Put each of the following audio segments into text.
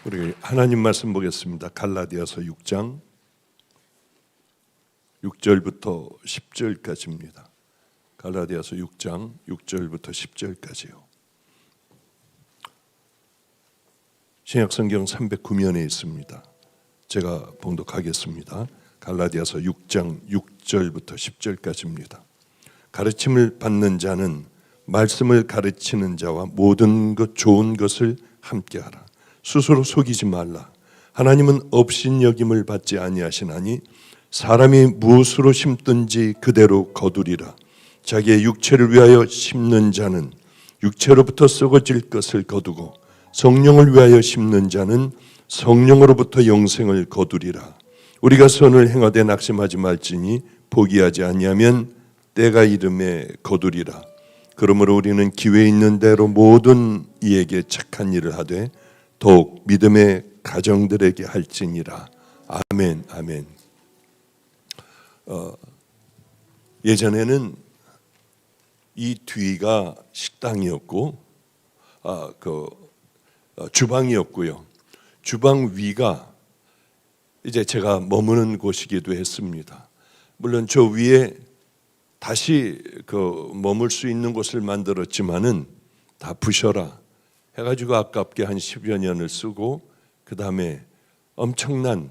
우리 하나님 말씀 보겠습니다. 갈라디아서 6장 6절부터 10절까지입니다. 갈라디아서 6장 6절부터 10절까지요. 신약성경 309면에 있습니다. 제가 봉독하겠습니다. 갈라디아서 6장 6절부터 10절까지입니다. 가르침을 받는 자는 말씀을 가르치는 자와 모든 것 좋은 것을 함께하라. 스스로 속이지 말라. 하나님은 업신여김을 받지 아니하시나니 사람이 무엇으로 심든지 그대로 거두리라. 자기의 육체를 위하여 심는 자는 육체로부터 썩어질 것을 거두고 성령을 위하여 심는 자는 성령으로부터 영생을 거두리라. 우리가 선을 행하되 낙심하지 말지니 포기하지 아니하면 때가 이름에 거두리라. 그러므로 우리는 기회 있는 대로 모든 이에게 착한 일을 하되 더욱 믿음의 가정들에게 할지니라. 아멘, 아멘. 예전에는 이 뒤가 식당이었고, 주방이었고요. 주방 위가 이제 제가 머무는 곳이기도 했습니다. 물론 저 위에 다시 머물 수 있는 곳을 만들었지만은 다 부셔라 해가지고 아깝게 한 10여 년을 쓰고 그 다음에 엄청난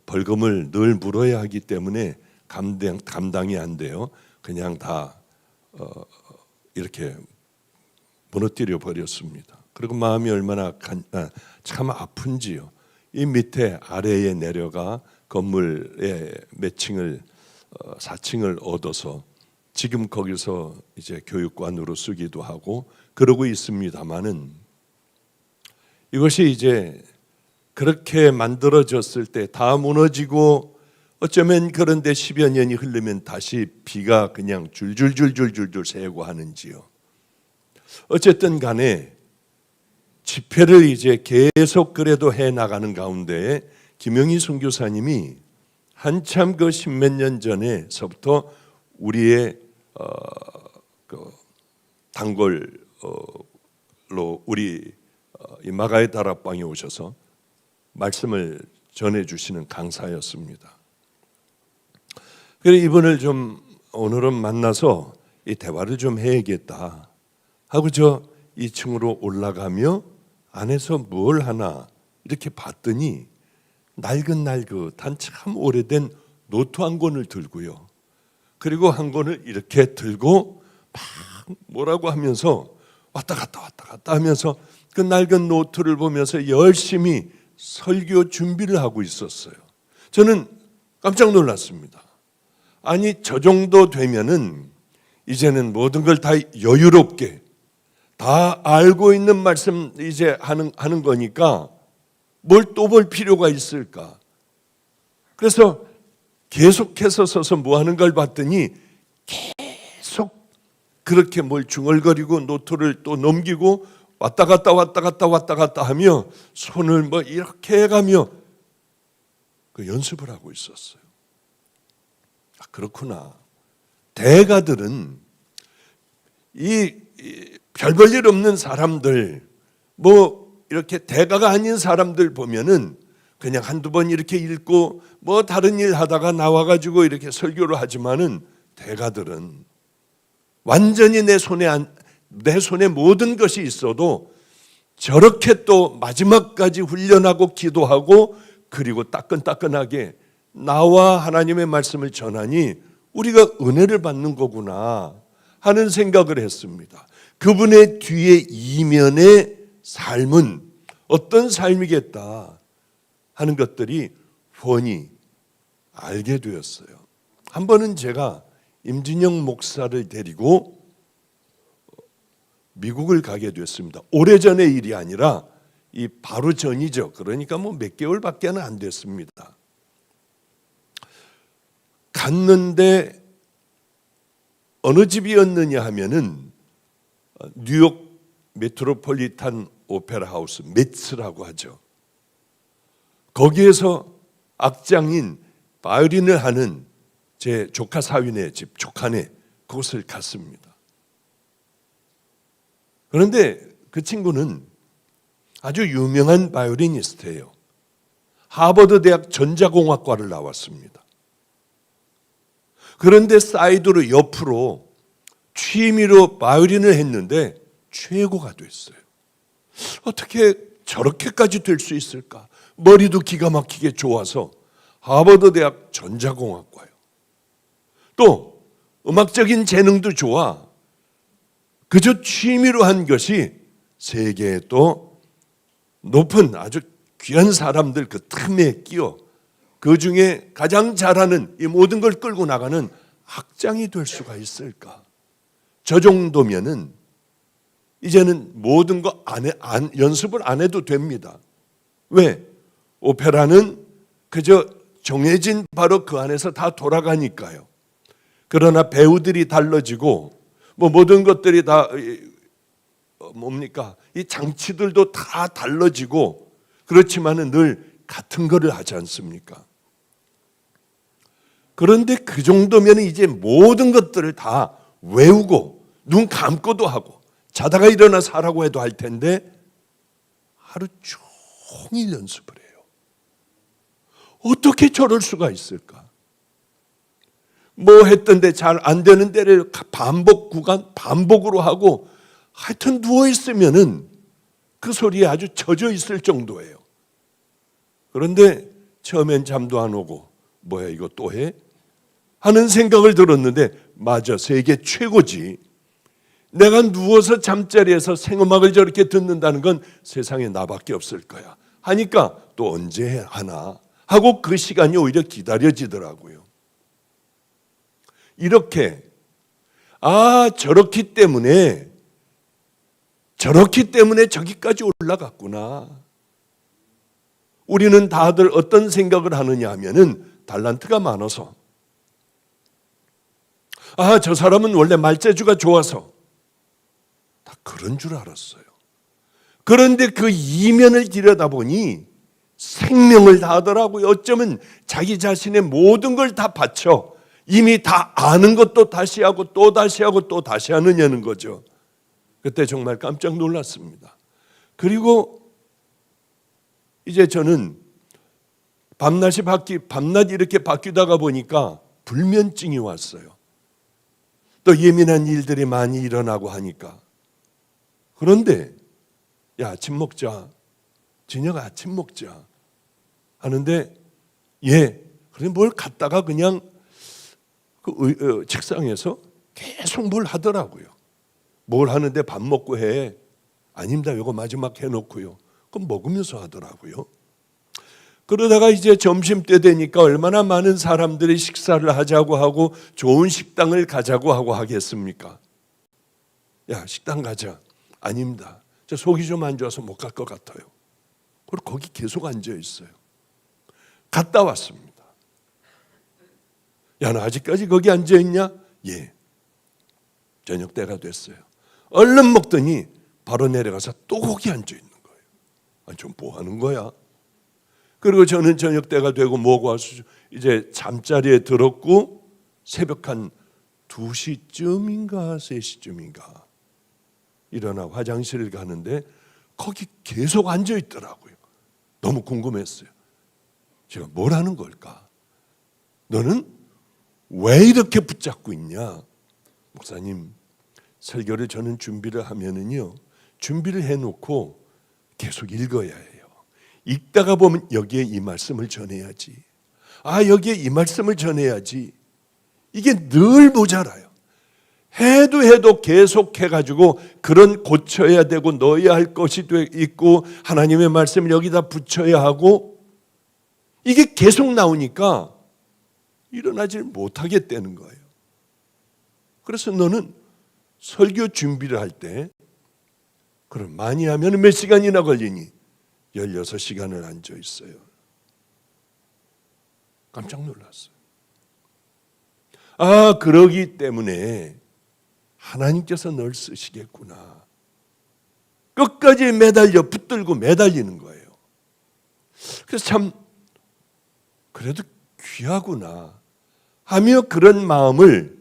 벌금을 늘 물어야 하기 때문에 감당이 안 돼요. 그냥 다 이렇게 무너뜨려 버렸습니다. 그리고 마음이 얼마나 참 아픈지요. 이 밑에 아래에 내려가 건물의 몇 층을 4층을 얻어서 지금 거기서 이제 교육관으로 쓰기도 하고 그러고 있습니다만은 이것이 이제 그렇게 만들어졌을 때 다 무너지고 어쩌면 그런데 10여 년이 흐르면 다시 비가 그냥 줄줄줄줄줄줄 새고 하는지요. 어쨌든 간에 집회를 이제 계속 그래도 해 나가는 가운데 김영희 선교사님이 한참 그 십몇 년 전에서부터 우리의 단골로 우리 마가의 다락방에 오셔서 말씀을 전해주시는 강사였습니다. 그래서 이분을 좀 오늘은 만나서 이 대화를 좀 해야겠다 하고 저 2층으로 올라가며 안에서 뭘 하나 이렇게 봤더니 낡은한 참 오래된 노트 한 권을 들고요. 그리고 한 권을 이렇게 들고 막 뭐라고 하면서 왔다 갔다 하면서 그 낡은 노트를 보면서 열심히 설교 준비를 하고 있었어요. 저는 깜짝 놀랐습니다. 아니 저 정도 되면은 이제는 모든 걸 다 여유롭게 다 알고 있는 말씀 이제 하는 거니까 뭘 또 볼 필요가 있을까? 그래서 계속해서 서서 뭐 하는 걸 봤더니 계속 그렇게 뭘 중얼거리고 노트를 또 넘기고 왔다 갔다 하며 손을 뭐 이렇게 해가며 그 연습을 하고 있었어요. 아, 그렇구나. 대가들은 이 별 볼 일 없는 사람들 뭐 이렇게 대가가 아닌 사람들 보면은 그냥 한두 번 이렇게 읽고 뭐 다른 일 하다가 나와가지고 이렇게 설교를 하지만은 대가들은 완전히 내 손에 모든 것이 있어도 저렇게 또 마지막까지 훈련하고 기도하고 그리고 따끈따끈하게 나와 하나님의 말씀을 전하니 우리가 은혜를 받는 거구나 하는 생각을 했습니다. 그분의 뒤에 이면의 삶은 어떤 삶이겠다 하는 것들이 훤히 알게 되었어요. 한 번은 제가 임진영 목사를 데리고 미국을 가게 됐습니다. 오래전의 일이 아니라 이 바로 전이죠. 그러니까 뭐 몇 개월밖에 안 됐습니다. 갔는데 어느 집이었느냐 하면은 뉴욕 메트로폴리탄 오페라 하우스 메츠라고 하죠. 거기에서 악장인 바이올린을 하는 제 조카 사위네 집, 조카네 그곳을 갔습니다. 그런데 그 친구는 아주 유명한 바이올리니스트예요. 하버드 대학 전자공학과를 나왔습니다. 그런데 사이드로 옆으로 취미로 바이올린을 했는데 최고가 됐어요. 어떻게 저렇게까지 될 수 있을까? 머리도 기가 막히게 좋아서 하버드 대학 전자공학과요. 또 음악적인 재능도 좋아. 그저 취미로 한 것이 세계에 또 높은 아주 귀한 사람들 그 틈에 끼어 그 중에 가장 잘하는 이 모든 걸 끌고 나가는 악장이 될 수가 있을까? 저 정도면은 이제는 모든 거 연습을 안 해도 됩니다. 왜? 오페라는 그저 정해진 바로 그 안에서 다 돌아가니까요. 그러나 배우들이 달라지고 뭐 모든 것들이 다 뭡니까? 이 장치들도 다 달라지고 그렇지만은 늘 같은 거를 하지 않습니까? 그런데 그 정도면 이제 모든 것들을 다 외우고 눈 감고도 하고 자다가 일어나서 하라고 해도 할 텐데 하루 종일 연습을 해요. 어떻게 저럴 수가 있을까? 뭐 했던데 잘 안 되는 데를 반복 구간 반복으로 하고 하여튼 누워 있으면은 그 소리에 아주 젖어 있을 정도예요. 그런데 처음엔 잠도 안 오고 뭐야 이거 또 해? 하는 생각을 들었는데 맞아, 세계 최고지. 내가 누워서 잠자리에서 생음악을 저렇게 듣는다는 건 세상에 나밖에 없을 거야 하니까 또 언제 하나 하고 그 시간이 오히려 기다려지더라고요. 이렇게 저렇기 때문에 저기까지 올라갔구나. 우리는 다들 어떤 생각을 하느냐 하면은 달란트가 많아서 저 사람은 원래 말재주가 좋아서 다 그런 줄 알았어요. 그런데 그 이면을 들여다보니 생명을 다하더라고요. 어쩌면 자기 자신의 모든 걸 다 바쳐 이미 다 아는 것도 다시 하고 또 다시 하고 또 다시 하느냐는 거죠. 그때 정말 깜짝 놀랐습니다. 그리고 이제 저는 밤낮 이렇게 바뀌다가 보니까 불면증이 왔어요. 또 예민한 일들이 많이 일어나고 하니까. 그런데 야, 아침 먹자. 저녁 아침 먹자. 하는데 그래 뭘 갖다가 그냥 그 책상에서 계속 뭘 하더라고요. 뭘 하는데 밥 먹고 해. 아닙니다. 이거 마지막 해놓고요. 그럼 먹으면서 하더라고요. 그러다가 이제 점심때 되니까 얼마나 많은 사람들이 식사를 하자고 하고 좋은 식당을 가자고 하고 하겠습니까? 야, 식당 가자. 아닙니다. 저 속이 좀 안 좋아서 못 갈 것 같아요. 그리고 거기 계속 앉아 있어요. 갔다 왔습니다. 야, 너 아직까지 거기 앉아 있냐? 예. 저녁 때가 됐어요. 얼른 먹더니 바로 내려가서 또 거기 앉아 있는 거예요. 좀 뭐 하는 거야? 그리고 저는 저녁 때가 되고 뭐고 와서 이제 잠자리에 들었고 새벽 한 2시쯤인가 3시쯤인가 일어나 화장실을 가는데 거기 계속 앉아 있더라고요. 너무 궁금했어요. 제가 뭘 하는 걸까? 너는 왜 이렇게 붙잡고 있냐? 목사님, 설교를 저는 준비를 하면은요, 준비를 해놓고 계속 읽어야 해요. 읽다가 보면 여기에 이 말씀을 전해야지. 여기에 이 말씀을 전해야지. 이게 늘 모자라요. 해도 계속 해가지고 그런 고쳐야 되고 넣어야 할 것이 있고 하나님의 말씀을 여기다 붙여야 하고 이게 계속 나오니까 일어나질 못하겠다는 거예요. 그래서 너는 설교 준비를 할 때 그럼 많이 하면 몇 시간이나 걸리니? 16시간을 앉아 있어요. 깜짝 놀랐어요. 그러기 때문에 하나님께서 널 쓰시겠구나. 끝까지 붙들고 매달리는 거예요. 그래서 참 그래도 귀하구나 하며 그런 마음을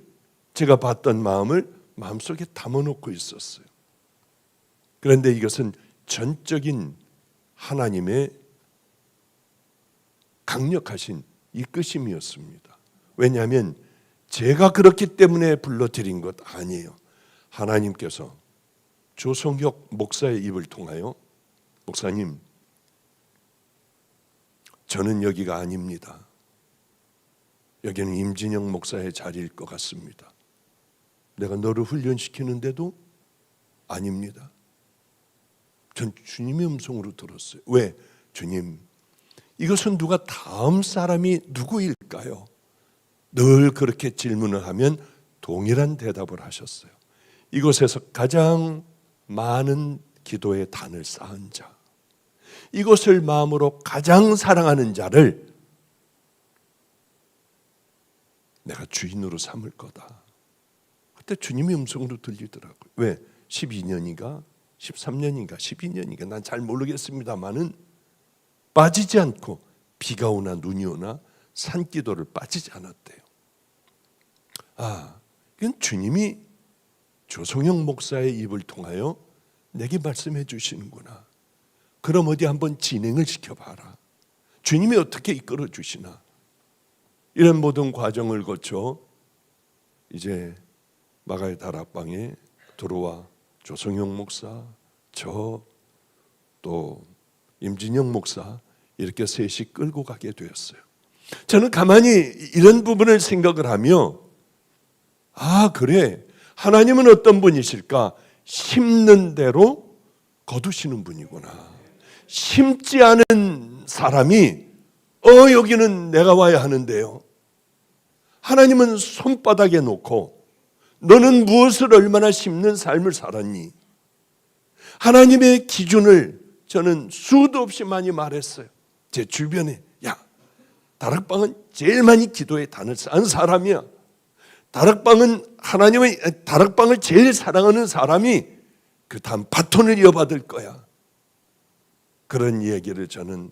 제가 봤던 마음을 마음속에 담아놓고 있었어요. 그런데 이것은 전적인 하나님의 강력하신 이끄심이었습니다. 왜냐하면 제가 그렇기 때문에 불러드린 것 아니에요. 하나님께서 조성혁 목사의 입을 통하여 목사님, 저는 여기가 아닙니다. 여기는 임진영 목사의 자리일 것 같습니다. 내가 너를 훈련시키는데도 아닙니다. 전 주님의 음성으로 들었어요. 왜? 주님, 이것은 누가 다음 사람이 누구일까요? 늘 그렇게 질문을 하면 동일한 대답을 하셨어요. 이곳에서 가장 많은 기도의 단을 쌓은 자, 이것을 마음으로 가장 사랑하는 자를 내가 주인으로 삼을 거다. 그때 주님의 음성으로 들리더라고요. 왜? 12년인가 13년인가 12년인가 난 잘 모르겠습니다만은 빠지지 않고 비가 오나 눈이 오나 산기도를 빠지지 않았대요. 이건 주님이 조성영 목사의 입을 통하여 내게 말씀해 주시는구나. 그럼 어디 한번 진행을 시켜봐라. 주님이 어떻게 이끌어 주시나. 이런 모든 과정을 거쳐 이제 마가의 다락방에 들어와 조성영 목사, 저 또 임진영 목사 이렇게 셋이 끌고 가게 되었어요. 저는 가만히 이런 부분을 생각을 하며 그래, 하나님은 어떤 분이실까? 심는 대로 거두시는 분이구나. 심지 않은 사람이 여기는 내가 와야 하는데요. 하나님은 손바닥에 놓고 너는 무엇을 얼마나 심는 삶을 살았니? 하나님의 기준을 저는 수도 없이 많이 말했어요. 제 주변에 다락방은 제일 많이 기도의 단을 쌓은 사람이야. 다락방을 제일 사랑하는 사람이 그 다음 바톤을 이어받을 거야. 그런 얘기를 저는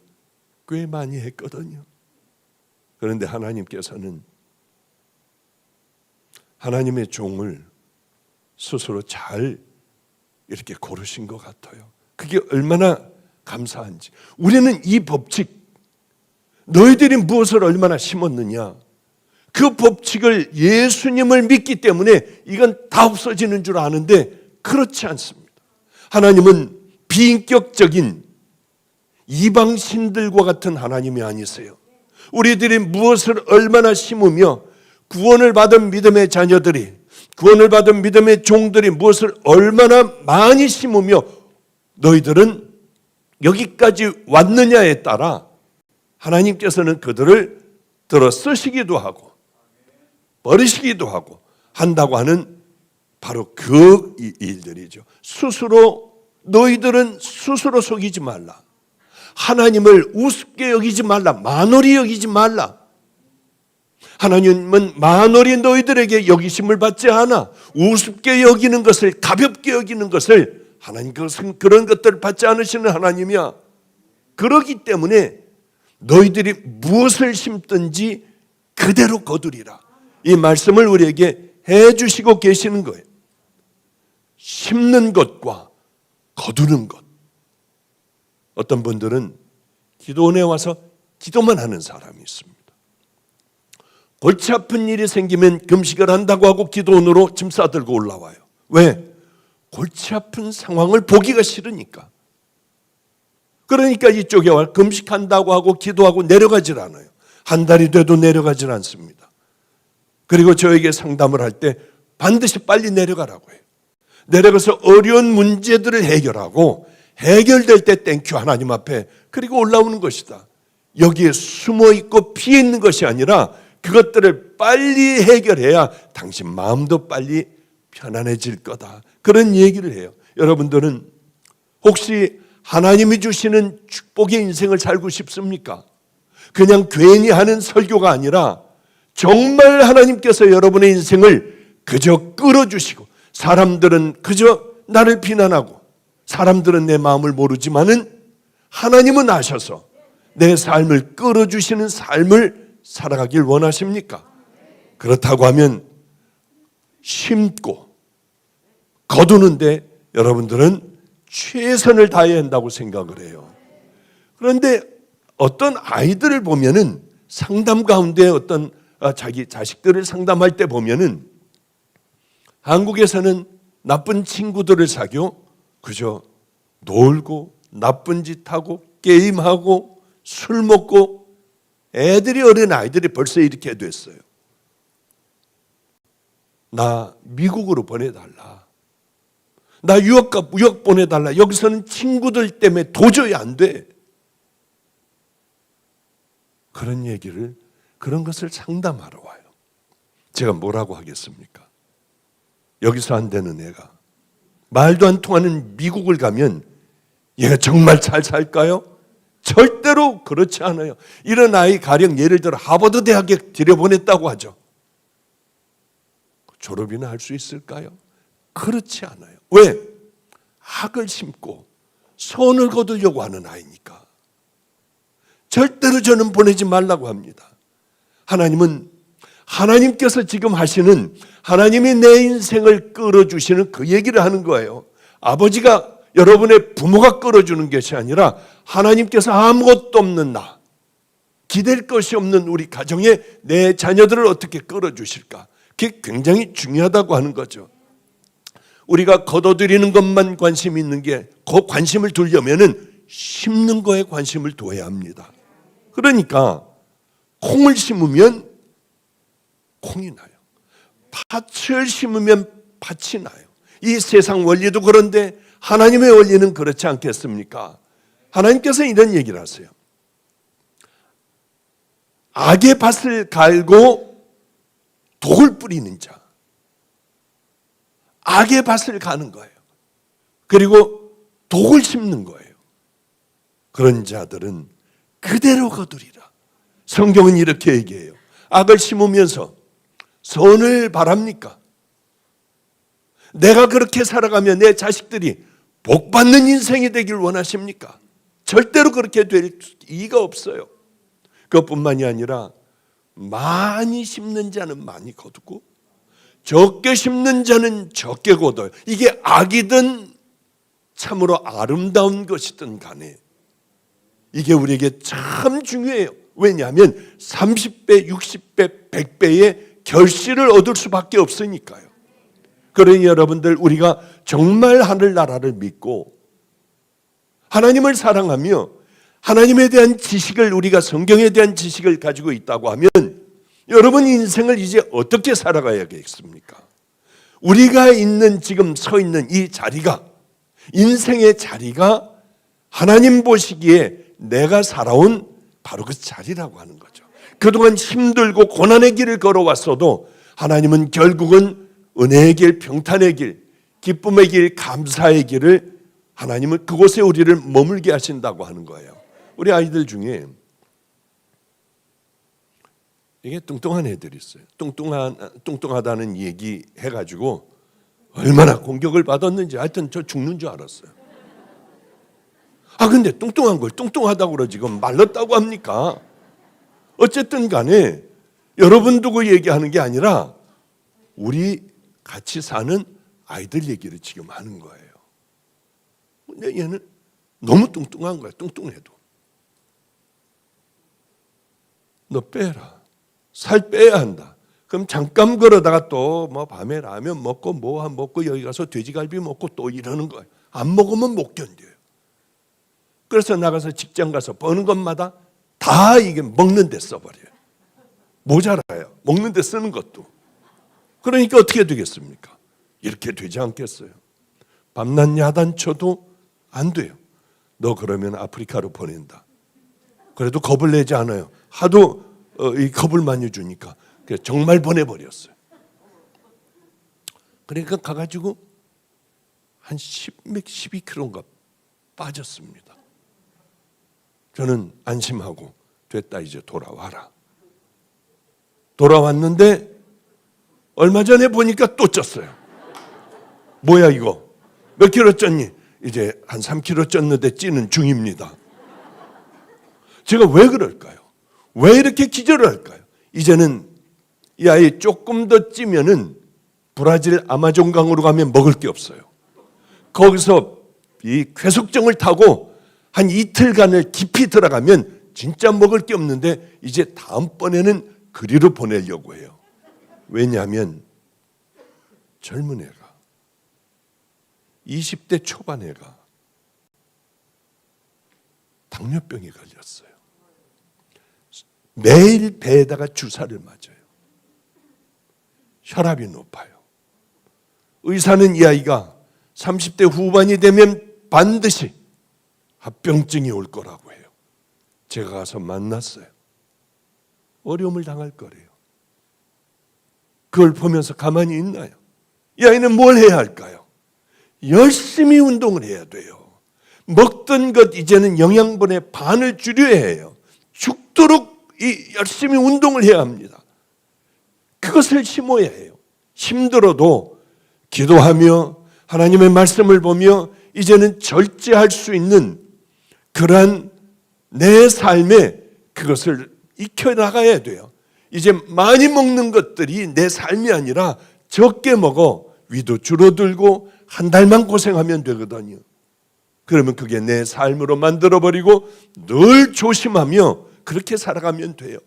꽤 많이 했거든요. 그런데 하나님께서는 하나님의 종을 스스로 잘 이렇게 고르신 것 같아요. 그게 얼마나 감사한지. 우리는 이 법칙, 너희들이 무엇을 얼마나 심었느냐, 그 법칙을 예수님을 믿기 때문에 이건 다 없어지는 줄 아는데 그렇지 않습니다. 하나님은 비인격적인 이방신들과 같은 하나님이 아니세요. 우리들이 무엇을 얼마나 심으며 구원을 받은 믿음의 자녀들이, 구원을 받은 믿음의 종들이 무엇을 얼마나 많이 심으며 너희들은 여기까지 왔느냐에 따라 하나님께서는 그들을 들어 쓰시기도 하고 버리시기도 하고 한다고 하는 바로 그 일들이죠. 너희들은 스스로 속이지 말라. 하나님을 우습게 여기지 말라. 만홀히 여기지 말라. 하나님은 만홀히 너희들에게 여기심을 받지 않아. 우습게 여기는 것을, 가볍게 여기는 것을, 하나님 그것은 그런 것들을 받지 않으시는 하나님이야. 그러기 때문에 너희들이 무엇을 심든지 그대로 거두리라. 이 말씀을 우리에게 해주시고 계시는 거예요. 심는 것과 거두는 것. 어떤 분들은 기도원에 와서 기도만 하는 사람이 있습니다. 골치 아픈 일이 생기면 금식을 한다고 하고 기도원으로 짐 싸들고 올라와요. 왜? 골치 아픈 상황을 보기가 싫으니까. 그러니까 이쪽에 와 금식한다고 하고 기도하고 내려가질 않아요. 한 달이 돼도 내려가질 않습니다. 그리고 저에게 상담을 할 때 반드시 빨리 내려가라고 해요. 내려가서 어려운 문제들을 해결하고 해결될 때 땡큐 하나님 앞에, 그리고 올라오는 것이다. 여기에 숨어 있고 피해 있는 것이 아니라 그것들을 빨리 해결해야 당신 마음도 빨리 편안해질 거다. 그런 얘기를 해요. 여러분들은 혹시 하나님이 주시는 축복의 인생을 살고 싶습니까? 그냥 괜히 하는 설교가 아니라 정말 하나님께서 여러분의 인생을 그저 끌어주시고, 사람들은 그저 나를 비난하고 사람들은 내 마음을 모르지만은 하나님은 아셔서 내 삶을 끌어주시는 삶을 살아가길 원하십니까? 그렇다고 하면 심고 거두는데 여러분들은 최선을 다해야 한다고 생각을 해요. 그런데 어떤 아이들을 보면은 상담 가운데 어떤 자기 자식들을 상담할 때 보면은 한국에서는 나쁜 친구들을 사귀어 그저 놀고 나쁜 짓 하고 게임하고 술 먹고 애들이 어린 아이들이 벌써 이렇게 됐어요. 나 미국으로 보내달라. 나 유학 보내달라. 여기서는 친구들 때문에 도저히 안 돼. 그런 것을 상담하러 와요. 제가 뭐라고 하겠습니까? 여기서 안 되는 애가 말도 안 통하는 미국을 가면 얘가 정말 잘 살까요? 절대로 그렇지 않아요. 이런 아이 가령 예를 들어 하버드 대학에 들여보냈다고 하죠. 졸업이나 할 수 있을까요? 그렇지 않아요. 왜? 악을 심고 손을 거두려고 하는 아이니까. 절대로 저는 보내지 말라고 합니다. 하나님께서 지금 하시는 하나님이 내 인생을 끌어주시는 그 얘기를 하는 거예요. 아버지가 여러분의 부모가 끌어주는 것이 아니라 하나님께서 아무것도 없는 나, 기댈 것이 없는 우리 가정에 내 자녀들을 어떻게 끌어주실까? 그게 굉장히 중요하다고 하는 거죠. 우리가 거둬들이는 것만 관심 있는 게 그 관심을 두려면은 심는 거에 관심을 둬야 합니다. 그러니까 콩을 심으면 콩이 나요. 팥을 심으면 팥이 나요. 이 세상 원리도 그런데 하나님의 원리는 그렇지 않겠습니까? 하나님께서 이런 얘기를 하세요. 악의 밭을 갈고 독을 뿌리는 자. 악의 밭을 가는 거예요. 그리고 독을 심는 거예요. 그런 자들은 그대로 거두리라. 성경은 이렇게 얘기해요. 악을 심으면서 선을 바랍니까? 내가 그렇게 살아가면 내 자식들이 복받는 인생이 되길 원하십니까? 절대로 그렇게 될 이유가 없어요. 그것뿐만이 아니라 많이 심는 자는 많이 거두고 적게 심는 자는 적게 거둬요. 이게 악이든 참으로 아름다운 것이든 간에 이게 우리에게 참 중요해요. 왜냐하면 30배, 60배, 100배의 결실을 얻을 수밖에 없으니까요. 그러니 여러분들 우리가 정말 하늘나라를 믿고 하나님을 사랑하며 하나님에 대한 지식을 우리가 성경에 대한 지식을 가지고 있다고 하면 여러분 인생을 이제 어떻게 살아가야겠습니까? 우리가 있는 지금 서 있는 이 자리가 인생의 자리가 하나님 보시기에 내가 살아온 바로 그 자리라고 하는 거죠. 그동안 힘들고 고난의 길을 걸어왔어도 하나님은 결국은 은혜의 길, 평탄의 길, 기쁨의 길, 감사의 길을 하나님은 그곳에 우리를 머물게 하신다고 하는 거예요. 우리 아이들 중에 이게 뚱뚱한 애들이 있어요. 뚱뚱하다는 얘기 해가지고 얼마나 공격을 받았는지 하여튼 저 죽는 줄 알았어요. 근데 뚱뚱한 걸 뚱뚱하다고 그러지 그럼 말랐다고 합니까? 어쨌든 간에 여러분 두고 얘기하는 게 아니라 우리 같이 사는 아이들 얘기를 지금 하는 거예요. 근데 얘는 너무 뚱뚱한 거야. 뚱뚱해도. 너 빼라. 살 빼야 한다. 그럼 잠깐 걸어다가 또 뭐 밤에 라면 먹고 뭐 먹고 여기 가서 돼지갈비 먹고 또 이러는 거예요. 안 먹으면 못 견뎌요. 그래서 나가서 직장 가서 버는 것마다 다 이게 먹는 데 써버려요. 모자라요. 먹는 데 쓰는 것도. 그러니까 어떻게 되겠습니까? 이렇게 되지 않겠어요? 밤낮 야단쳐도 안 돼요. 너 그러면 아프리카로 보낸다. 그래도 겁을 내지 않아요. 하도 이 겁을 많이 주니까 정말 보내버렸어요. 그러니까 가가지고 한 12kg인가 빠졌습니다. 저는 안심하고 됐다 이제 돌아와라. 돌아왔는데 얼마 전에 보니까 또 쪘어요. 뭐야 이거? 몇 킬로 쪘니? 이제 한 3kg 쪘는데 찌는 중입니다. 제가 왜 그럴까요? 왜 이렇게 기절을 할까요? 이제는 이 아이 조금 더 찌면은 브라질 아마존강으로 가면 먹을 게 없어요. 거기서 이 괴속증을 타고 한 이틀간을 깊이 들어가면 진짜 먹을 게 없는데 이제 다음번에는 그리로 보내려고 해요. 왜냐하면 젊은 애가 20대 초반 애가 당뇨병에 걸렸어요. 매일 배에다가 주사를 맞아요. 혈압이 높아요. 의사는 이 아이가 30대 후반이 되면 반드시 합병증이 올 거라고 해요. 제가 가서 만났어요. 어려움을 당할 거래요. 그걸 보면서 가만히 있나요? 이 아이는 뭘 해야 할까요? 열심히 운동을 해야 돼요. 먹던 것 이제는 영양분의 반을 줄여야 해요. 죽도록 열심히 운동을 해야 합니다. 그것을 심어야 해요. 힘들어도 기도하며 하나님의 말씀을 보며 이제는 절제할 수 있는 그러한 내 삶에 그것을 익혀나가야 돼요. 이제 많이 먹는 것들이 내 삶이 아니라 적게 먹어 위도 줄어들고 한 달만 고생하면 되거든요. 그러면 그게 내 삶으로 만들어버리고 늘 조심하며 그렇게 살아가면 돼요.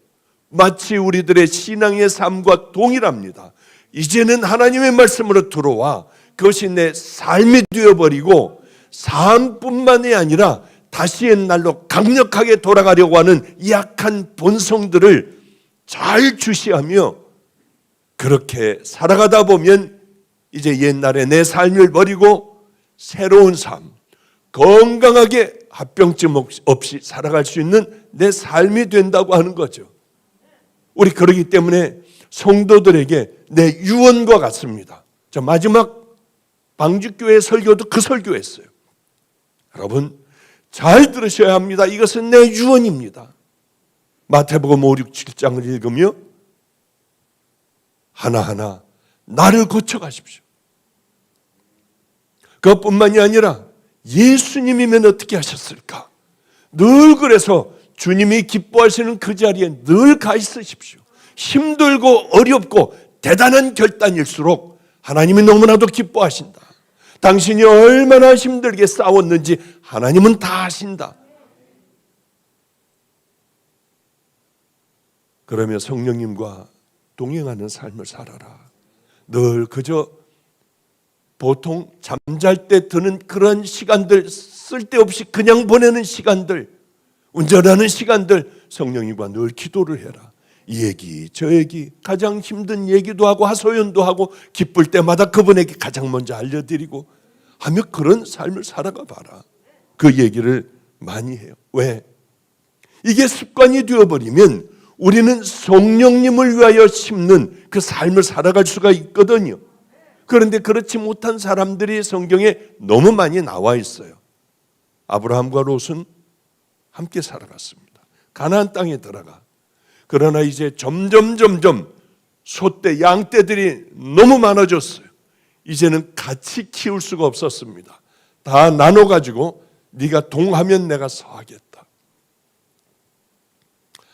마치 우리들의 신앙의 삶과 동일합니다. 이제는 하나님의 말씀으로 들어와 그것이 내 삶이 되어버리고 삶뿐만이 아니라 다시 옛날로 강력하게 돌아가려고 하는 약한 본성들을 잘 주시하며 그렇게 살아가다 보면 이제 옛날에 내 삶을 버리고 새로운 삶, 건강하게 합병증 없이 살아갈 수 있는 내 삶이 된다고 하는 거죠. 우리 그러기 때문에 성도들에게 내 유언과 같습니다. 저 마지막 방주교회 설교도 그 설교했어요. 여러분 잘 들으셔야 합니다. 이것은 내 유언입니다. 마태복음 5, 6, 7장을 읽으며 하나하나 나를 고쳐가십시오. 그것뿐만이 아니라 예수님이면 어떻게 하셨을까? 늘 그래서 주님이 기뻐하시는 그 자리에 늘 가 있으십시오. 힘들고 어렵고 대단한 결단일수록 하나님이 너무나도 기뻐하신다. 당신이 얼마나 힘들게 싸웠는지 하나님은 다 아신다. 그러며 성령님과 동행하는 삶을 살아라. 늘 그저 보통 잠잘 때 드는 그런 시간들, 쓸데없이 그냥 보내는 시간들, 운전하는 시간들 성령님과 늘 기도를 해라. 이 얘기 저 얘기 가장 힘든 얘기도 하고 하소연도 하고 기쁠 때마다 그분에게 가장 먼저 알려드리고 하며 그런 삶을 살아가 봐라. 그 얘기를 많이 해요. 왜? 이게 습관이 되어버리면 우리는 성령님을 위하여 심는 그 삶을 살아갈 수가 있거든요. 그런데 그렇지 못한 사람들이 성경에 너무 많이 나와 있어요. 아브라함과 롯은 함께 살아갔습니다. 가나안 땅에 들어가. 그러나 이제 점점 소떼, 양떼들이 너무 많아졌어요. 이제는 같이 키울 수가 없었습니다. 다 나눠가지고 네가 동하면 내가 서하겠다.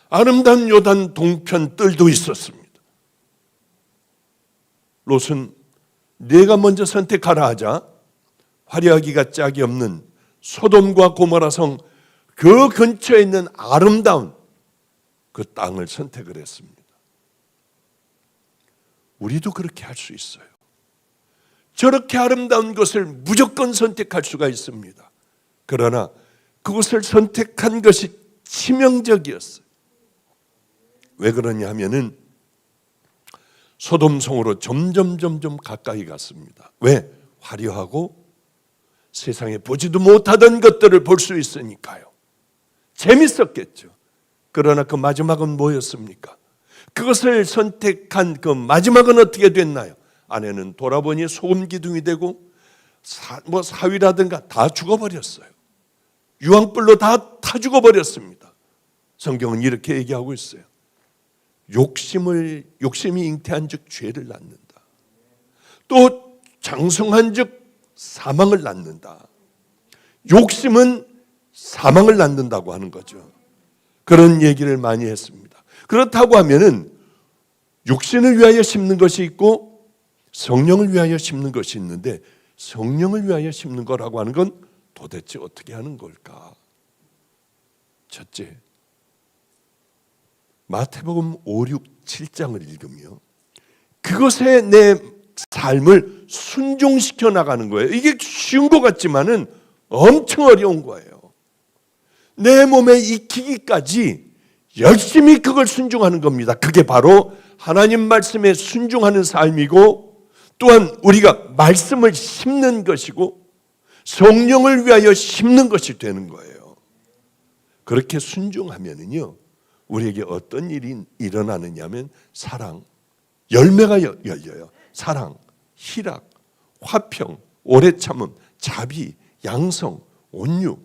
아름다운 요단 동편 뜰도 있었습니다. 롯은 네가 먼저 선택하라 하자 화려하기가 짝이 없는 소돔과 고모라 성 그 근처에 있는 아름다운 그 땅을 선택을 했습니다. 우리도 그렇게 할 수 있어요. 저렇게 아름다운 것을 무조건 선택할 수가 있습니다. 그러나 그것을 선택한 것이 치명적이었어요. 왜 그러냐 하면은 소돔성으로 점점 가까이 갔습니다. 왜? 화려하고 세상에 보지도 못하던 것들을 볼 수 있으니까요. 재밌었겠죠. 그러나 그 마지막은 뭐였습니까? 그것을 선택한 그 마지막은 어떻게 됐나요? 아내는 돌아보니 소금 기둥이 되고 사위라든가 다 죽어버렸어요. 유황불로 다 타 죽어버렸습니다. 성경은 이렇게 얘기하고 있어요. 욕심이 잉태한 즉 죄를 낳는다. 또 장성한 즉 사망을 낳는다. 욕심은 사망을 낳는다고 하는 거죠. 그런 얘기를 많이 했습니다. 그렇다고 하면은 육신을 위하여 심는 것이 있고 성령을 위하여 심는 것이 있는데 성령을 위하여 심는 거라고 하는 건 도대체 어떻게 하는 걸까? 첫째, 마태복음 5, 6, 7장을 읽으며 그것에 내 삶을 순종시켜 나가는 거예요. 이게 쉬운 것 같지만은 엄청 어려운 거예요. 내 몸에 익히기까지 열심히 그걸 순종하는 겁니다. 그게 바로 하나님 말씀에 순종하는 삶이고, 또한 우리가 말씀을 심는 것이고 성령을 위하여 심는 것이 되는 거예요. 그렇게 순종하면은요, 우리에게 어떤 일이 일어나느냐면 사랑, 열매가 열려요. 사랑, 희락, 화평, 오래 참음, 자비, 양성, 온유,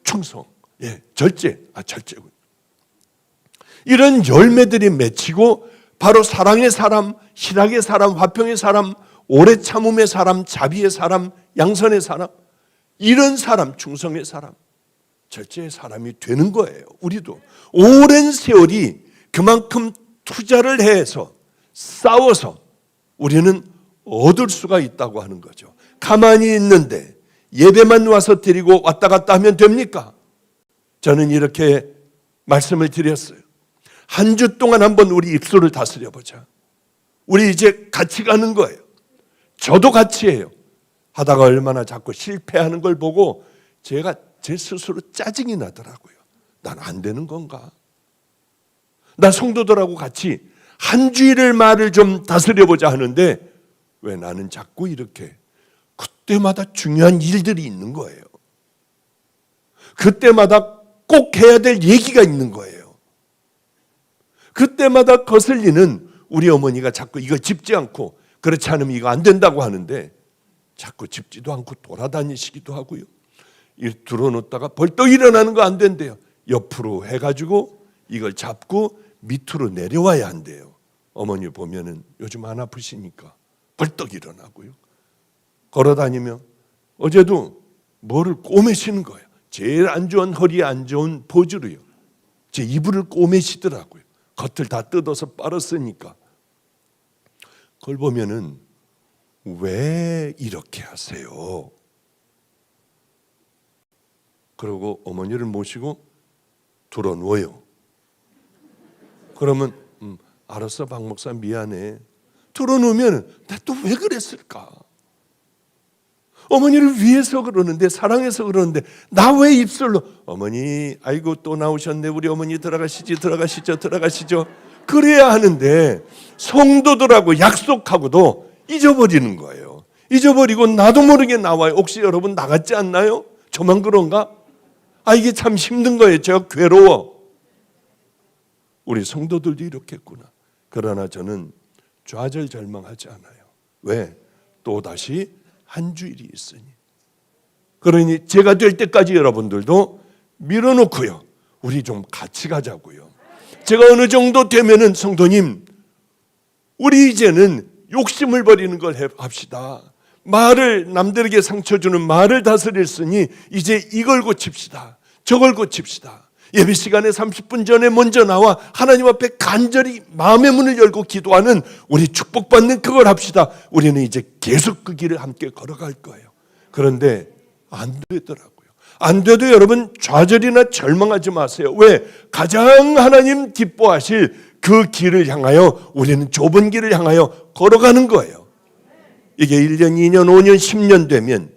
충성, 절제군. 이런 열매들이 맺히고 바로 사랑의 사람, 희락의 사람, 화평의 사람, 오래 참음의 사람, 자비의 사람, 양선의 사람, 이런 사람, 충성의 사람, 절제의 사람이 되는 거예요. 우리도 오랜 세월이 그만큼 투자를 해서 싸워서 우리는 얻을 수가 있다고 하는 거죠. 가만히 있는데 예배만 와서 드리고 왔다 갔다 하면 됩니까? 저는 이렇게 말씀을 드렸어요. 한 주 동안 한번 우리 입술을 다스려 보자. 우리 이제 같이 가는 거예요. 저도 같이 해요. 하다가 얼마나 자꾸 실패하는 걸 보고 제가 제 스스로 짜증이 나더라고요. 난 안 되는 건가? 나 성도들하고 같이 한 주일을 말을 좀 다스려 보자 하는데 왜 나는 자꾸 이렇게 그때마다 중요한 일들이 있는 거예요. 그때마다 꼭 해야 될 얘기가 있는 거예요. 그때마다 거슬리는 우리 어머니가 자꾸 이거 짚지 않고, 그렇지 않으면 이거 안 된다고 하는데 자꾸 짚지도 않고 돌아다니시기도 하고요. 일 들어놓다가 벌떡 일어나는 거 안 된대요. 옆으로 해가지고 이걸 잡고 밑으로 내려와야 한대요. 어머니 보면은 요즘 안 아프시니까 벌떡 일어나고요. 걸어다니며 어제도 뭐를 꼬매시는 거예요. 제일 안 좋은, 허리에 안 좋은 포즈로요. 제 이불을 꼬매시더라고요. 겉을 다 뜯어서 빨았으니까. 그걸 보면은 왜 이렇게 하세요? 그러고 어머니를 모시고 들어 누워요. 그러면 알았어 박 목사 미안해. 들어 누우면 나 또 왜 그랬을까? 어머니를 위해서 그러는데, 사랑해서 그러는데 나 왜 입술로 어머니 아이고 또 나오셨네, 우리 어머니 들어가시죠. 그래야 하는데 성도들하고 약속하고도 잊어버리는 거예요. 잊어버리고 나도 모르게 나와요. 혹시 여러분 나갔지 않나요? 저만 그런가? 이게 참 힘든 거예요. 제가 괴로워. 우리 성도들도 이렇겠구나. 그러나 저는 좌절절망하지 않아요. 왜? 또다시 한 주일이 있으니. 그러니 제가 될 때까지 여러분들도 밀어놓고요, 우리 좀 같이 가자고요. 제가 어느 정도 되면은 성도님, 우리 이제는 욕심을 버리는 걸 합시다. 말을, 남들에게 상처 주는 말을 다스렸으니 이제 이걸 고칩시다. 저걸 고칩시다. 예배 시간에 30분 전에 먼저 나와 하나님 앞에 간절히 마음의 문을 열고 기도하는 우리 축복받는 그걸 합시다. 우리는 이제 계속 그 길을 함께 걸어갈 거예요. 그런데 안 되더라고요. 안 돼도 여러분 좌절이나 절망하지 마세요. 왜? 가장 하나님 기뻐하실 그 길을 향하여 우리는 좁은 길을 향하여 걸어가는 거예요. 이게 1년, 2년, 5년, 10년 되면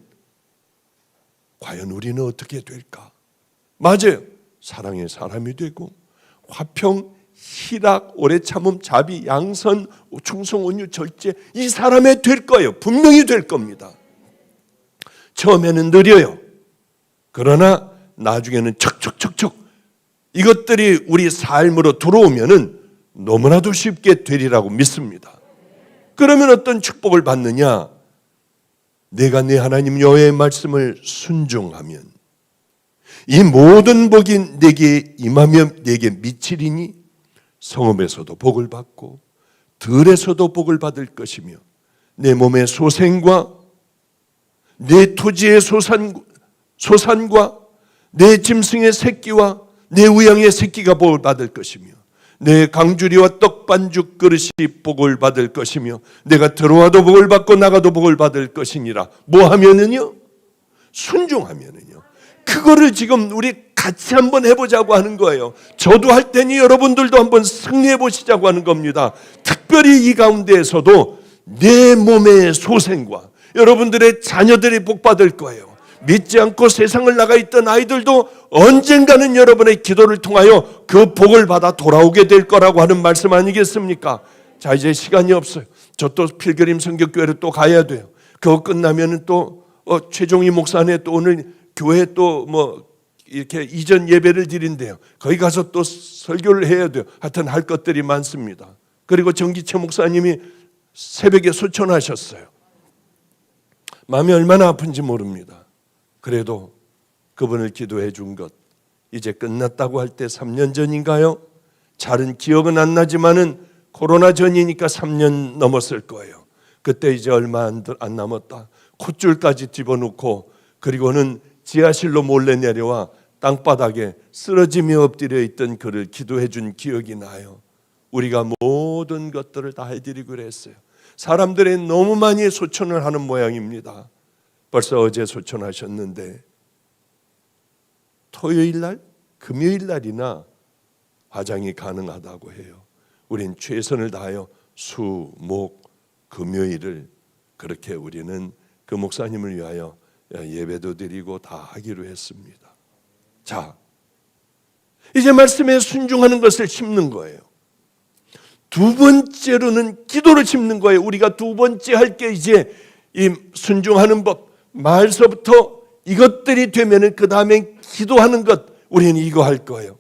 과연 우리는 어떻게 될까? 맞아요. 사랑의 사람이 되고 화평, 희락, 오래 참음, 자비, 양선, 충성, 온유, 절제, 이 사람이 될 거예요. 분명히 될 겁니다. 처음에는 느려요. 그러나 나중에는 척척척척 이것들이 우리 삶으로 들어오면은 너무나도 쉽게 되리라고 믿습니다. 그러면 어떤 축복을 받느냐? 내가 내 하나님 여호와의 말씀을 순종하면 이 모든 복이 내게 임하며 내게 미치리니 성읍에서도 복을 받고 들에서도 복을 받을 것이며 내 몸의 소생과 내 토지의 소산과 내 짐승의 새끼와 내 우양의 새끼가 복을 받을 것이며 내 강주리와 떡반죽 그릇이 복을 받을 것이며 내가 들어와도 복을 받고 나가도 복을 받을 것이니라. 뭐 하면은요? 순종하면은요. 그거를 지금 우리 같이 한번 해보자고 하는 거예요. 저도 할 테니 여러분들도 한번 승리해 보시자고 하는 겁니다. 특별히 이 가운데에서도 내 몸의 소생과 여러분들의 자녀들이 복받을 거예요. 믿지 않고 세상을 나가 있던 아이들도 언젠가는 여러분의 기도를 통하여 그 복을 받아 돌아오게 될 거라고 하는 말씀 아니겠습니까? 자, 이제 시간이 없어요. 저 또 필그림 성격교회로 또 가야 돼요. 그거 끝나면은 또 최종희 목사네 또 오늘 교회 또 뭐 이렇게 이전 예배를 드린대요. 거기 가서 또 설교를 해야 돼요. 하여튼 할 것들이 많습니다. 그리고 정기채 목사님이 새벽에 소천하셨어요. 마음이 얼마나 아픈지 모릅니다. 그래도 그분을 기도해 준 것 이제 끝났다고 할 때 3년 전인가요? 잘은 기억은 안 나지만은 코로나 전이니까 3년 넘었을 거예요. 그때 이제 얼마 안 남았다. 콧줄까지 집어넣고 그리고는 지하실로 몰래 내려와 땅바닥에 쓰러지며 엎드려 있던 그를 기도해 준 기억이 나요. 우리가 모든 것들을 다 해드리고 그랬어요. 사람들이 너무 많이 소천을 하는 모양입니다. 벌써 어제 소천하셨는데 토요일 날, 금요일 날이나 화장이 가능하다고 해요. 우린 최선을 다하여 수, 목, 금요일을 그렇게 우리는 그 목사님을 위하여 예배도 드리고 다 하기로 했습니다. 자, 이제 말씀에 순종하는 것을 심는 거예요. 두 번째로는 기도를 심는 거예요. 우리가 두 번째 할 게 이제 이 순종하는 법, 말서부터 이것들이 되면은 그 다음에 기도하는 것, 우리는 이거 할 거예요.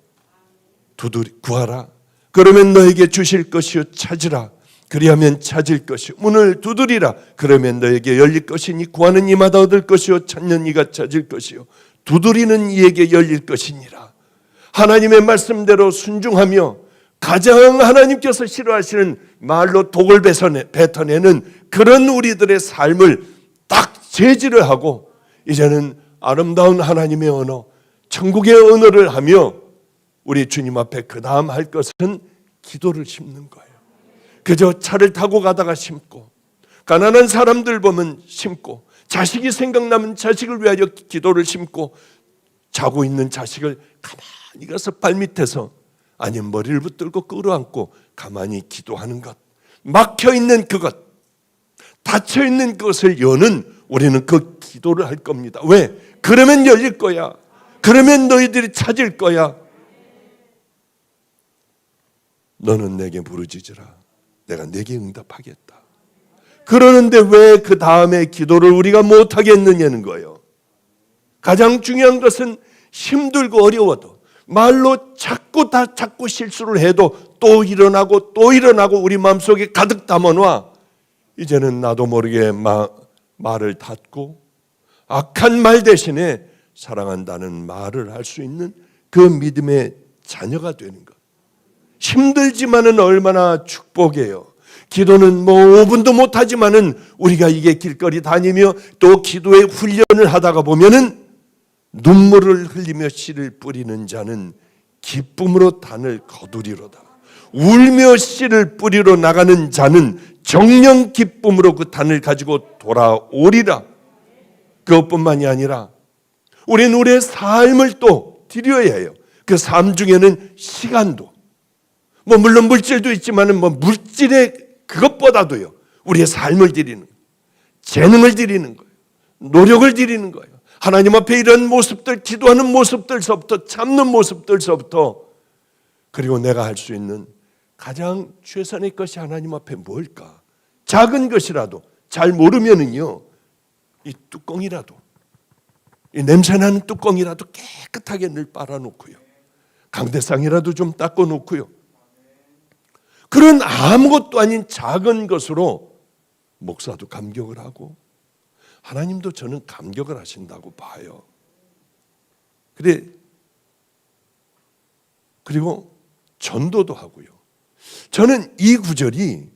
구하라. 그러면 너에게 주실 것이요 찾으라. 그리하면 찾을 것이요 문을 두드리라. 그러면 너에게 열릴 것이니 구하는 이마다 얻을 것이요 찾는 이가 찾을 것이요 두드리는 이에게 열릴 것이니라. 하나님의 말씀대로 순종하며 가장 하나님께서 싫어하시는 말로 독을 뱉어내는 그런 우리들의 삶을 딱 제지를 하고 이제는 아름다운 하나님의 언어, 천국의 언어를 하며 우리 주님 앞에 그 다음 할 것은 기도를 심는 거예요. 그저 차를 타고 가다가 심고 가난한 사람들 보면 심고 자식이 생각나면 자식을 위하여 기도를 심고 자고 있는 자식을 가만히 가서 발밑에서 아니면 머리를 붙들고 끌어안고 가만히 기도하는 것, 막혀있는 그것, 닫혀있는 것을 여는 우리는 그 기도를 할 겁니다. 왜? 그러면 열릴 거야. 그러면 너희들이 찾을 거야. 너는 내게 부르짖으라. 내가 내게 응답하겠다. 그러는데 왜 그 다음에 기도를 우리가 못하겠느냐는 거예요. 가장 중요한 것은 힘들고 어려워도 말로 자꾸 실수를 해도 또 일어나고 우리 마음속에 가득 담아놔. 이제는 나도 모르게 말을 닫고 악한 말 대신에 사랑한다는 말을 할 수 있는 그 믿음의 자녀가 되는 것. 힘들지만은 얼마나 축복이에요. 기도는 뭐 5분도 못하지만은 우리가 이게 길거리 다니며 또 기도의 훈련을 하다가 보면은 눈물을 흘리며 씨를 뿌리는 자는 기쁨으로 단을 거두리로다. 울며 씨를 뿌리러 나가는 자는 정령 기쁨으로 그 단을 가지고 돌아오리라. 그것뿐만이 아니라 우리는 우리의 삶을 또 드려야 해요. 그 삶 중에는 시간도 뭐 물론 물질도 있지만은 뭐 물질의 그것보다도요. 우리의 삶을 드리는 거예요. 재능을 드리는 거예요. 노력을 드리는 거예요. 하나님 앞에 이런 모습들, 기도하는 모습들서부터 참는 모습들서부터 그리고 내가 할 수 있는 가장 최선의 것이 하나님 앞에 뭘까? 작은 것이라도 잘 모르면은요. 이 뚜껑이라도 이 냄새나는 뚜껑이라도 깨끗하게 늘 빨아놓고요. 강대상이라도 좀 닦아놓고요. 그런 아무것도 아닌 작은 것으로 목사도 감격을 하고 하나님도 저는 감격을 하신다고 봐요. 그리고 전도도 하고요. 저는 이 구절이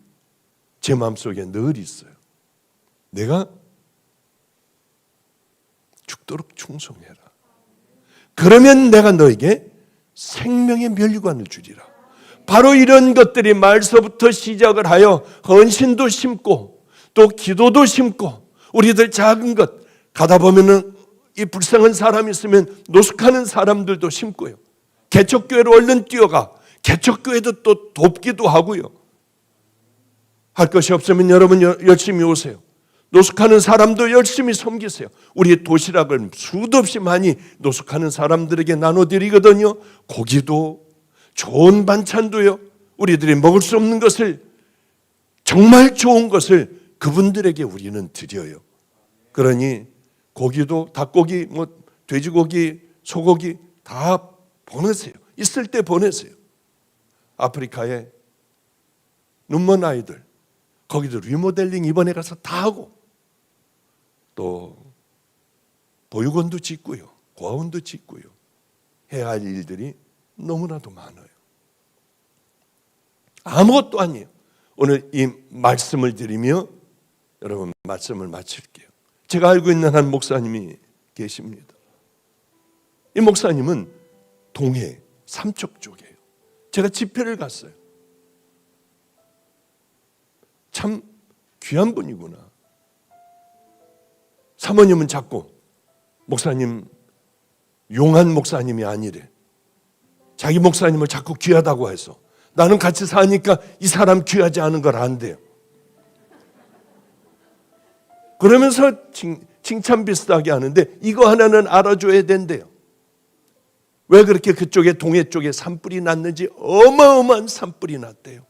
제 마음속에 늘 있어요. 내가 죽도록 충성해라. 그러면 내가 너에게 생명의 멸류관을 주리라. 바로 이런 것들이 말서부터 시작을 하여 헌신도 심고 또 기도도 심고 우리들 작은 것 가다 보면은 이 불쌍한 사람이 있으면 노숙하는 사람들도 심고요. 개척교회로 얼른 뛰어가 개척교회도 또 돕기도 하고요. 할 것이 없으면 여러분 열심히 오세요. 노숙하는 사람도 열심히 섬기세요. 우리 도시락을 수도 없이 많이 노숙하는 사람들에게 나눠드리거든요. 고기도 좋은 반찬도요. 우리들이 먹을 수 없는 것을, 정말 좋은 것을 그분들에게 우리는 드려요. 그러니 고기도 닭고기, 돼지고기, 소고기 다 보내세요. 있을 때 보내세요. 아프리카에 눈먼 아이들, 거기도 리모델링 이번에 가서 다 하고, 또 보육원도 짓고요, 고아원도 짓고요. 해야 할 일들이 너무나도 많아요. 아무것도 아니에요. 오늘 이 말씀을 드리며 여러분 말씀을 마칠게요. 제가 알고 있는 한 목사님이 계십니다. 이 목사님은 동해 삼척 쪽이에요. 제가 집회를 갔어요. 참 귀한 분이구나. 사모님은 자꾸 목사님, 용한 목사님이 아니래. 자기 목사님을 자꾸 귀하다고 해서 나는 같이 사니까 이 사람 귀하지 않은 걸 안돼요. 그러면서 칭찬 비슷하게 하는데 이거 하나는 알아줘야 된대요. 왜 그렇게 그쪽에 동해 쪽에 산불이 났는지 어마어마한 산불이 났대요.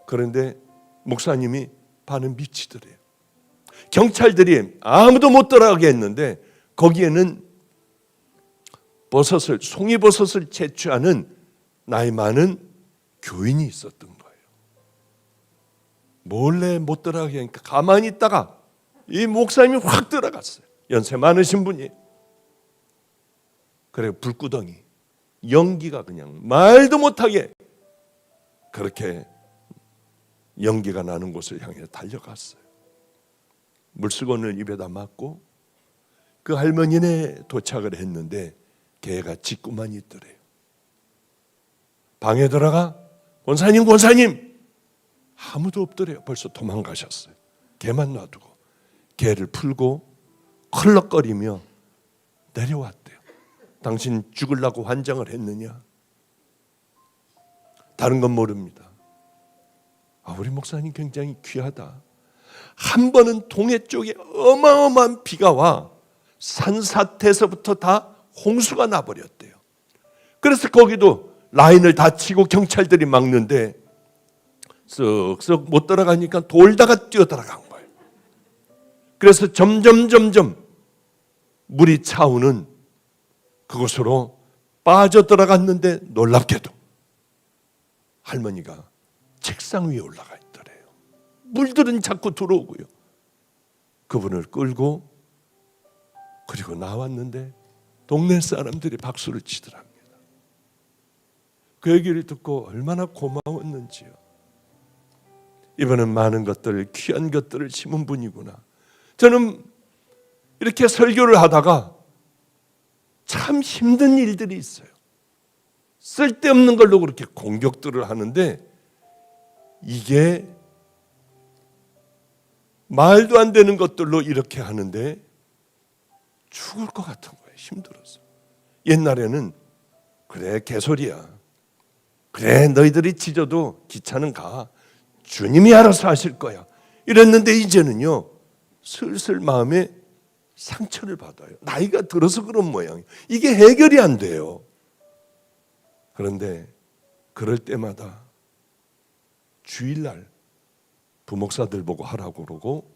그런데 목사님이 반은 미치더래요. 경찰들이 아무도 못 들어가게 했는데 거기에는 버섯을, 송이버섯을 채취하는 나이 많은 교인이 있었던 거예요. 몰래 못 들어가게 하니까 가만히 있다가 이 목사님이 확 들어갔어요. 연세 많으신 분이. 그래 불구덩이, 연기가 그냥 말도 못하게 그렇게 연기가 나는 곳을 향해 달려갔어요. 물수건을 입에다 맞고 그 할머니네 도착을 했는데 개가 짖고만 있더래요. 방에 들어가 권사님 아무도 없더래요. 벌써 도망가셨어요. 개만 놔두고 개를 풀고 컬럭거리며 내려왔대요. 당신 죽으려고 환장을 했느냐? 다른 건 모릅니다. 우리 목사님 굉장히 귀하다. 한 번은 동해 쪽에 어마어마한 비가 와 산사태에서부터 다 홍수가 나버렸대요. 그래서 거기도 라인을 다 치고 경찰들이 막는데 쓱쓱 못 들어가니까 돌다가 뛰어 들어간 거예요. 그래서 점점 물이 차오는 그곳으로 빠져들어갔는데 놀랍게도 할머니가 책상 위에 올라가 있더래요. 물들은 자꾸 들어오고요. 그분을 끌고 그리고 나왔는데 동네 사람들이 박수를 치더랍니다. 그 얘기를 듣고 얼마나 고마웠는지요. 이분은 많은 것들, 귀한 것들을 심은 분이구나. 저는 이렇게 설교를 하다가 참 힘든 일들이 있어요. 쓸데없는 걸로 그렇게 공격들을 하는데 이게 말도 안 되는 것들로 이렇게 하는데 죽을 것 같은 거예요. 힘들어서. 옛날에는 그래 개소리야. 그래 너희들이 짖어도 기차는 가. 주님이 알아서 하실 거야. 이랬는데 이제는요. 슬슬 마음에 상처를 받아요. 나이가 들어서 그런 모양이에요. 이게 해결이 안 돼요. 그런데 그럴 때마다 주일날 부목사들 보고 하라고 그러고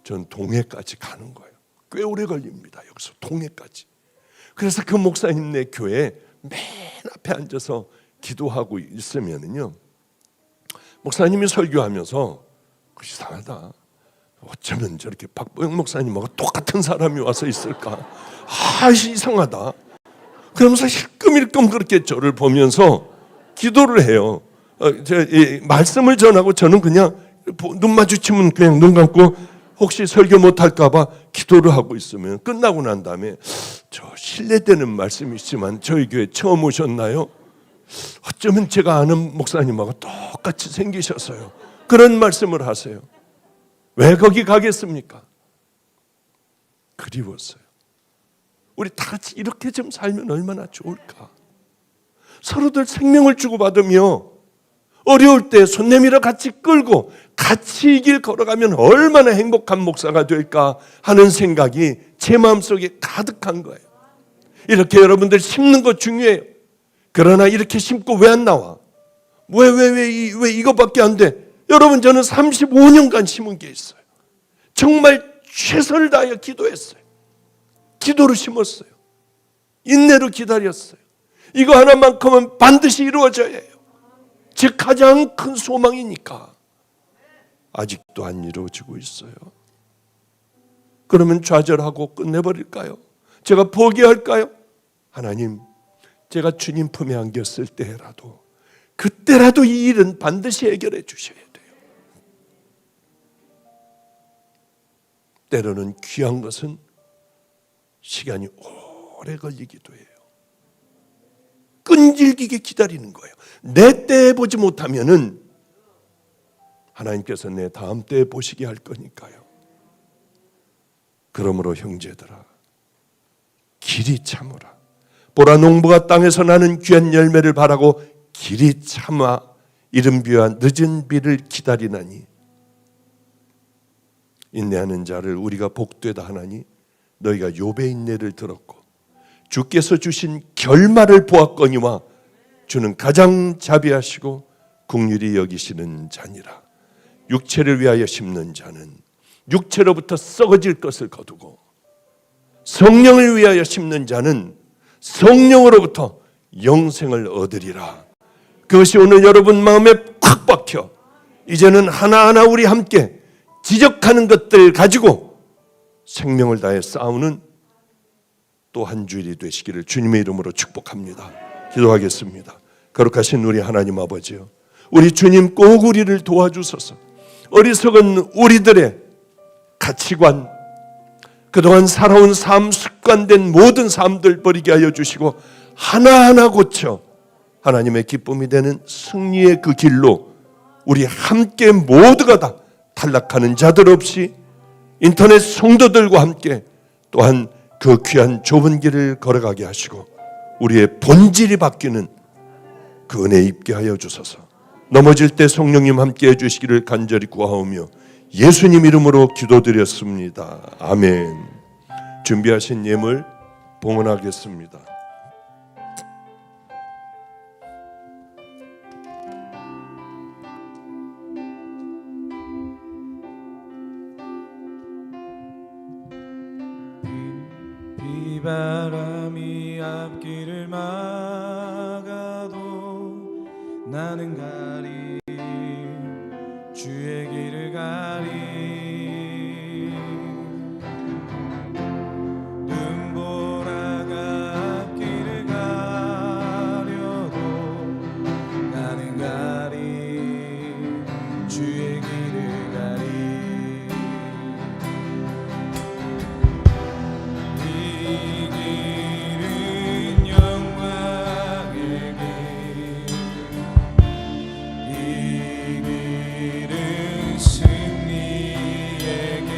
전 동해까지 가는 거예요. 꽤 오래 걸립니다. 여기서 동해까지. 그래서 그 목사님네 교회에 맨 앞에 앉아서 기도하고 있으면은요. 목사님이 설교하면서 이상하다. 어쩌면 저렇게 박보영 목사님하고 똑같은 사람이 와서 있을까? 이상하다. 그러면서 힐끔힐끔 그렇게 저를 보면서 기도를 해요. 말씀을 전하고 저는 그냥 눈 마주치면 그냥 눈 감고 혹시 설교 못할까 봐 기도를 하고 있으면 끝나고 난 다음에 저 신뢰되는 말씀이지만 저희 교회 처음 오셨나요? 어쩌면 제가 아는 목사님하고 똑같이 생기셨어요. 그런 말씀을 하세요. 왜 거기 가겠습니까? 그리웠어요. 우리 다 같이 이렇게 좀 살면 얼마나 좋을까. 서로들 생명을 주고받으며 어려울 때 손 내밀어 같이 끌고 같이 이 길 걸어가면 얼마나 행복한 목사가 될까 하는 생각이 제 마음속에 가득한 거예요. 이렇게 여러분들 심는 거 중요해요. 그러나 이렇게 심고 왜 안 나와? 왜 이거밖에 안 돼? 여러분, 저는 35년간 심은 게 있어요. 정말 최선을 다하여 기도했어요. 기도로 심었어요. 인내로 기다렸어요. 이거 하나만큼은 반드시 이루어져야 해요. 제 가장 큰 소망이니까. 아직도 안 이루어지고 있어요. 그러면 좌절하고 끝내버릴까요? 제가 포기할까요? 하나님, 제가 주님 품에 안겼을 때라도 그때라도 이 일은 반드시 해결해 주셔야 돼요. 때로는 귀한 것은 시간이 오래 걸리기도 해요. 끈질기게 기다리는 거예요. 내 때에 보지 못하면은 하나님께서 내 다음 때에 보시게 할 거니까요. 그러므로 형제들아, 길이 참으라. 보라, 농부가 땅에서 나는 귀한 열매를 바라고 길이 참아 이른 비와 늦은 비를 기다리나니 인내하는 자를 우리가 복되다 하나니 너희가 욥의 인내를 들었고 주께서 주신 결말을 보았거니와 주는 가장 자비하시고 긍휼히 여기시는 자니라. 육체를 위하여 심는 자는 육체로부터 썩어질 것을 거두고 성령을 위하여 심는 자는 성령으로부터 영생을 얻으리라. 그것이 오늘 여러분 마음에 콱 박혀 이제는 하나하나 우리 함께 지적하는 것들 가지고 생명을 다해 싸우는 또 한 주일이 되시기를 주님의 이름으로 축복합니다. 기도하겠습니다. 거룩하신 우리 하나님 아버지요, 우리 주님 꼭 우리를 도와주소서. 어리석은 우리들의 가치관, 그동안 살아온 삶, 습관된 모든 삶들 버리게 하여 주시고 하나하나 고쳐 하나님의 기쁨이 되는 승리의 그 길로 우리 함께 모두가 다 탈락하는 자들 없이 인터넷 성도들과 함께 또한 그 귀한 좁은 길을 걸어가게 하시고 우리의 본질이 바뀌는 그 은혜 입게 하여 주소서. 넘어질 때 성령님 함께 해주시기를 간절히 구하오며 예수님 이름으로 기도드렸습니다. 아멘. 준비하신 예물 봉헌하겠습니다. 비바람이 앞길을 막아도 나는 가리 주의 길을 가리 눈보라가 앞길을 가려도 나는 가리 주의 길을 가리 이 길은 영광의 길 이 길은 승리의 길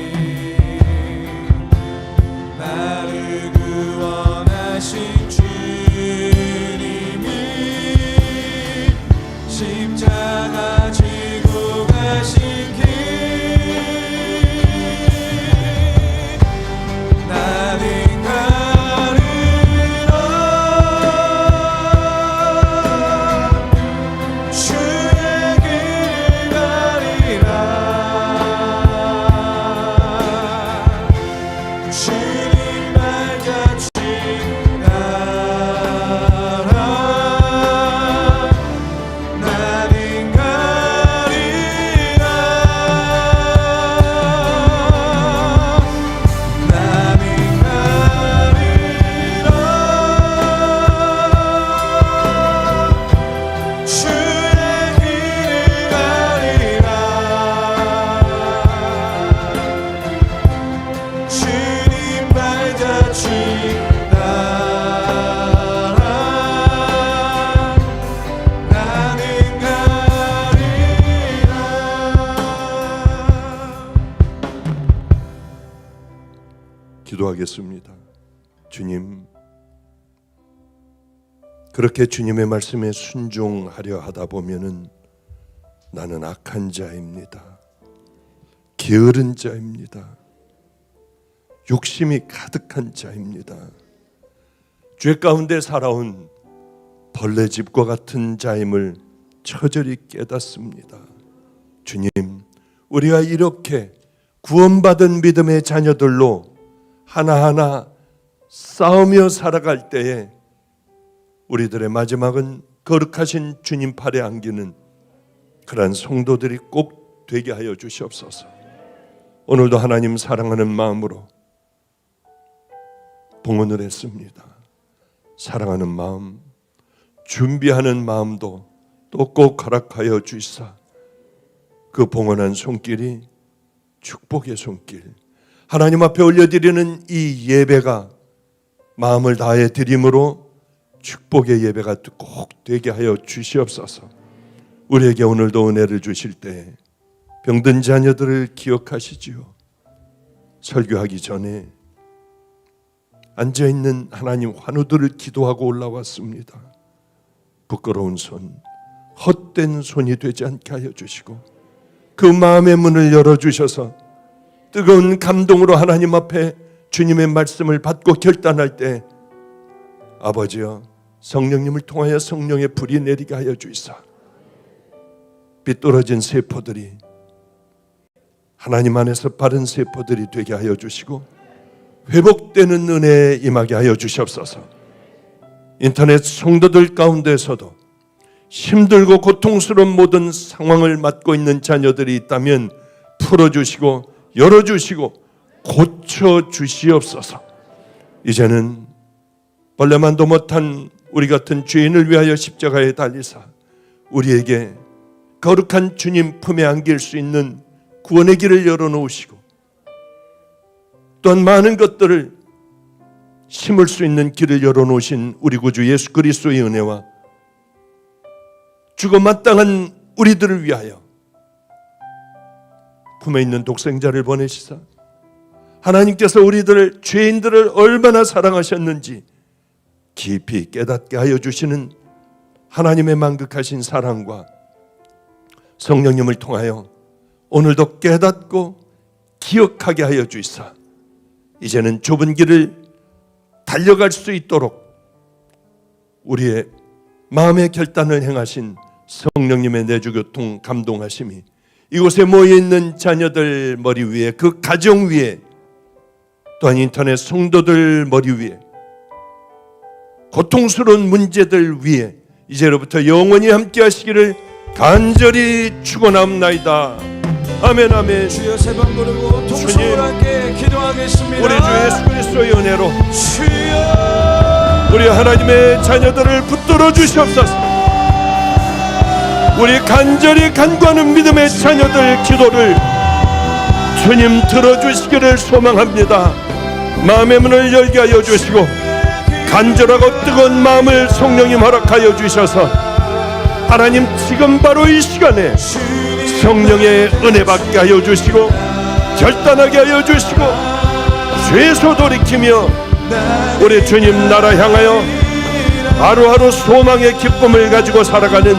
나를 구원하신 주님이 십자가 지고 가신 길 나는 가리라 주의 길을 가리라 주님 발자취 따라 나는 가리라 나는 가리라 주의 길을 가리라 주님 발자취 따라 나는 가리라. 기도하겠습니다. 주님, 그렇게 주님의 말씀에 순종하려 하다 보면은 나는 악한 자입니다. 게으른 자입니다. 욕심이 가득한 자입니다. 죄 가운데 살아온 벌레집과 같은 자임을 처절히 깨닫습니다. 주님, 우리가 이렇게 구원받은 믿음의 자녀들로 하나하나 싸우며 살아갈 때에 우리들의 마지막은 거룩하신 주님 팔에 안기는 그러한 성도들이 꼭 되게 하여 주시옵소서. 오늘도 하나님 사랑하는 마음으로 봉헌을 했습니다. 사랑하는 마음, 준비하는 마음도 또 꼭 허락하여 주시사 그 봉헌한 손길이 축복의 손길, 하나님 앞에 올려드리는 이 예배가 마음을 다해 드림으로 축복의 예배가 꼭 되게 하여 주시옵소서. 우리에게 오늘도 은혜를 주실 때 병든 자녀들을 기억하시지요. 설교하기 전에 앉아있는 하나님 환우들을 기도하고 올라왔습니다. 부끄러운 손, 헛된 손이 되지 않게 하여 주시고 그 마음의 문을 열어주셔서 뜨거운 감동으로 하나님 앞에 주님의 말씀을 받고 결단할 때 아버지여, 성령님을 통하여 성령의 불이 내리게 하여 주시사 삐뚤어진 세포들이 하나님 안에서 바른 세포들이 되게 하여 주시고 회복되는 은혜에 임하게 하여 주시옵소서. 인터넷 성도들 가운데서도 힘들고 고통스러운 모든 상황을 맞고 있는 자녀들이 있다면 풀어주시고 열어주시고 고쳐주시옵소서. 이제는 벌레만도 못한 우리 같은 죄인을 위하여 십자가에 달리사 우리에게 거룩한 주님 품에 안길 수 있는 구원의 길을 열어놓으시고 또한 많은 것들을 심을 수 있는 길을 열어놓으신 우리 구주 예수 그리스도의 은혜와 죽어 마땅한 우리들을 위하여 품에 있는 독생자를 보내시사 하나님께서 우리들 죄인들을 얼마나 사랑하셨는지 깊이 깨닫게 하여 주시는 하나님의 만극하신 사랑과 성령님을 통하여 오늘도 깨닫고 기억하게 하여 주시사 이제는 좁은 길을 달려갈 수 있도록 우리의 마음의 결단을 행하신 성령님의 내주교통 감동하심이 이곳에 모여있는 자녀들 머리 위에, 그 가정 위에, 또한 인터넷 성도들 머리 위에, 고통스러운 문제들 위에 이제로부터 영원히 함께 하시기를 간절히 축원합나이다. 아멘 아멘. 주여 세 번 부르고 동성으로 함께 기도하겠습니다. 우리 주 예수 그리스도의 은혜로 주여 우리 하나님의 자녀들을 붙들어 주시옵소서. 우리 간절히 간구하는 믿음의 자녀들 기도를 주님 들어주시기를 소망합니다. 마음의 문을 열게 하여 주시고 간절하고 뜨거운 마음을 성령님 허락하여 주셔서 하나님 지금 바로 이 시간에 성령의 은혜 받게 하여 주시고 결단하게 하여 주시고 죄소 돌이키며 우리 주님 나라 향하여 하루하루 소망의 기쁨을 가지고 살아가는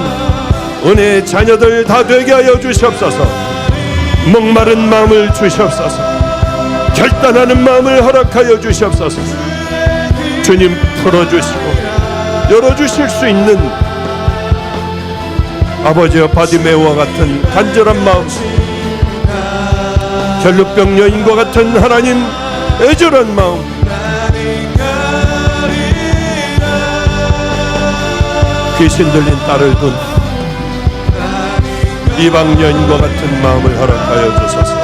은혜의 자녀들 다 되게 하여 주시옵소서. 목마른 마음을 주시옵소서. 결단하는 마음을 허락하여 주시옵소서. 주님 풀어주시고 열어주실 수 있는 아버지와 바디메오와 같은 간절한 마음, 결루병 여인과 같은 하나님 애절한 마음, 귀신 들린 딸을 둔 이방 여인과 같은 마음을 허락하여 주소서.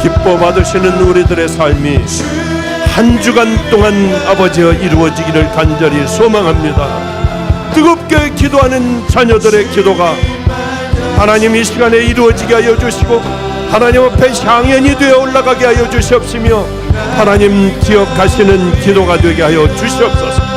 기뻐 받으시는 우리들의 삶이 한 주간 동안 아버지여 이루어지기를 간절히 소망합니다. 뜨겁게 기도하는 자녀들의 기도가 하나님 이 시간에 이루어지게 하여 주시고 하나님 앞에 향연이 되어 올라가게 하여 주시옵시며 하나님 기억하시는 기도가 되게 하여 주시옵소서.